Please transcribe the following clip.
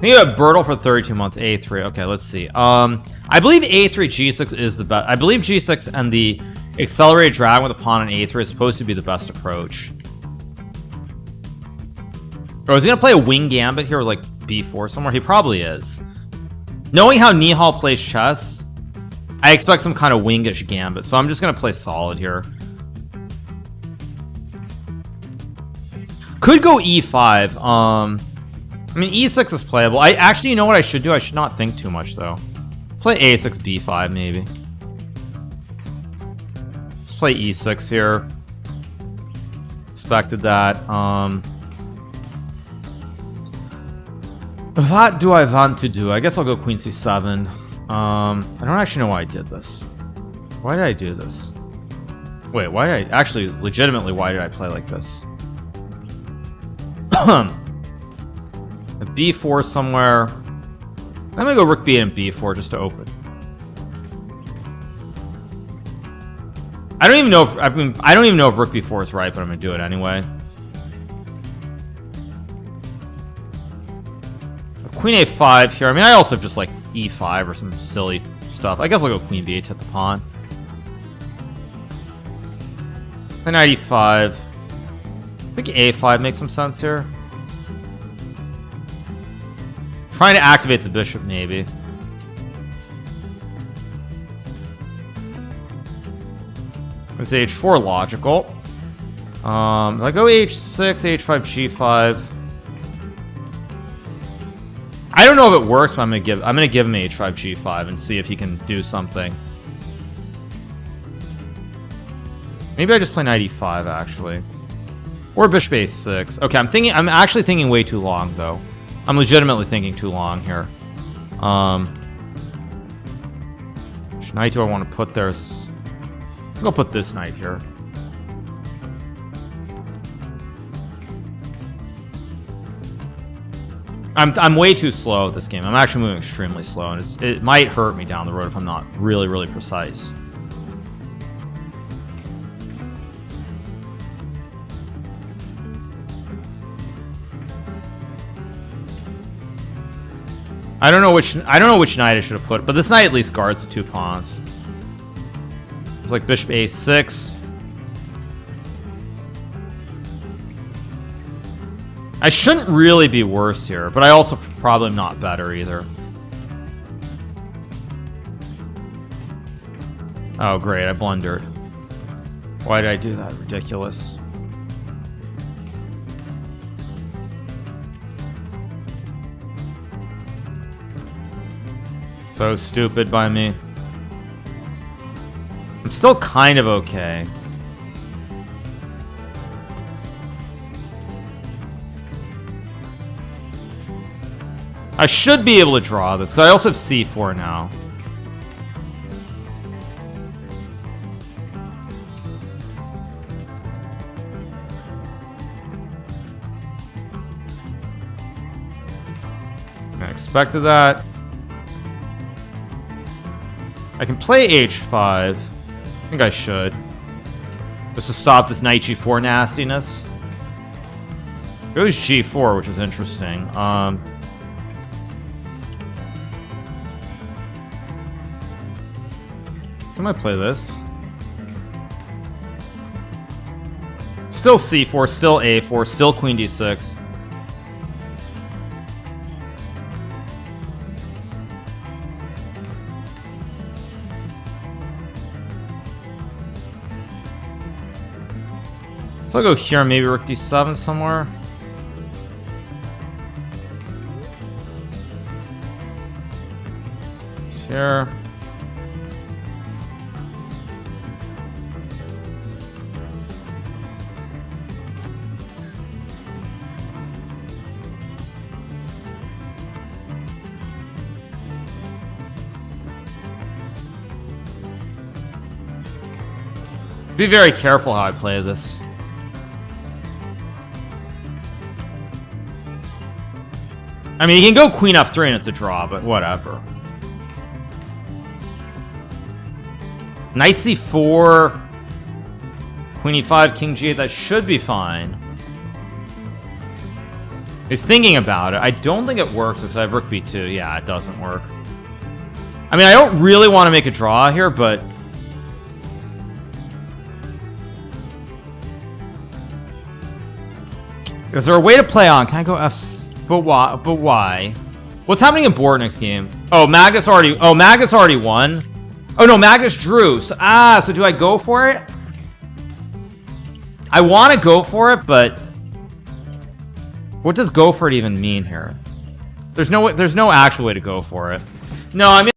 think you have Bertle for 32 months. A3. Okay, let's see. I believe A3 G6 is the best. I believe G6 and the accelerated dragon with a pawn on A3 is supposed to be the best approach. Or is he gonna play a wing gambit here, like B4 somewhere? He probably is. Knowing how Nihal plays chess, I expect some kind of wingish gambit, so I'm just gonna play solid here. Could go E5. I mean, E6 is playable. I actually, you know what I should do? I should not think too much, though. Play A6, B5, maybe. Let's play E6 here. Expected that. What do I want to do? I guess I'll go Queen C7. I don't actually know why I did this. Why did I do this? Wait, why did I... Actually, legitimately, why did I play like this? A B4 somewhere. I'm gonna go Rook B and B4 just to open. I don't even know if I don't even know if Rook B4 is right, but I'm gonna do it anyway. Queen A5 here. I mean, I also have just like E5 or some silly stuff. I guess I'll go Queen B8 to hit the pawn. Knight E5. I think A5 makes some sense here. Trying to activate the bishop, maybe. It's H4 logical. I go H6, H5, G5. I don't know if it works, but I'm gonna give him H5, G5 and see if he can do something. Maybe I just play Knight E5 actually. Or Bishop A6. Okay, I'm actually thinking way too long though. I'm legitimately thinking too long here. Which knight do I want to put there? I'm gonna put this knight here. I'm way too slow at this game. I'm actually moving extremely slow, and it might hurt me down the road if I'm not really, really precise. I don't know which knight I should have put, but this knight at least guards the two pawns. It's like Bishop A6. I shouldn't really be worse here, but I also probably am not better either. Oh great, I blundered. Why did I do that? Ridiculous. So stupid by me. I'm still kind of okay. I should be able to draw this, because I also have C4 now. I expected that. I can play H5. I think I should. Just to stop this Knight G4 nastiness. It goes G4, which is interesting. I might play this. Still C4, still A4, still Queen D6. So I'll go here, maybe Rook D7 somewhere. Here. Be very careful how I play this. I mean, you can go Queen F3 and it's a draw, but whatever. Knight C4, Queen E5, King G8, that should be fine. He's thinking about it. I don't think it works because I have rook b2. Yeah, it doesn't work. I mean, I don't really want to make a draw here, but... Is there a way to play on? Can I go F... But why? But why? What's happening in board next game? Oh, Magnus already... Oh, Magnus already won? Oh, no, Magnus drew. So, so do I go for it? I want to go for it, but... What does go for it even mean here? There's no actual way to go for it. No, I mean...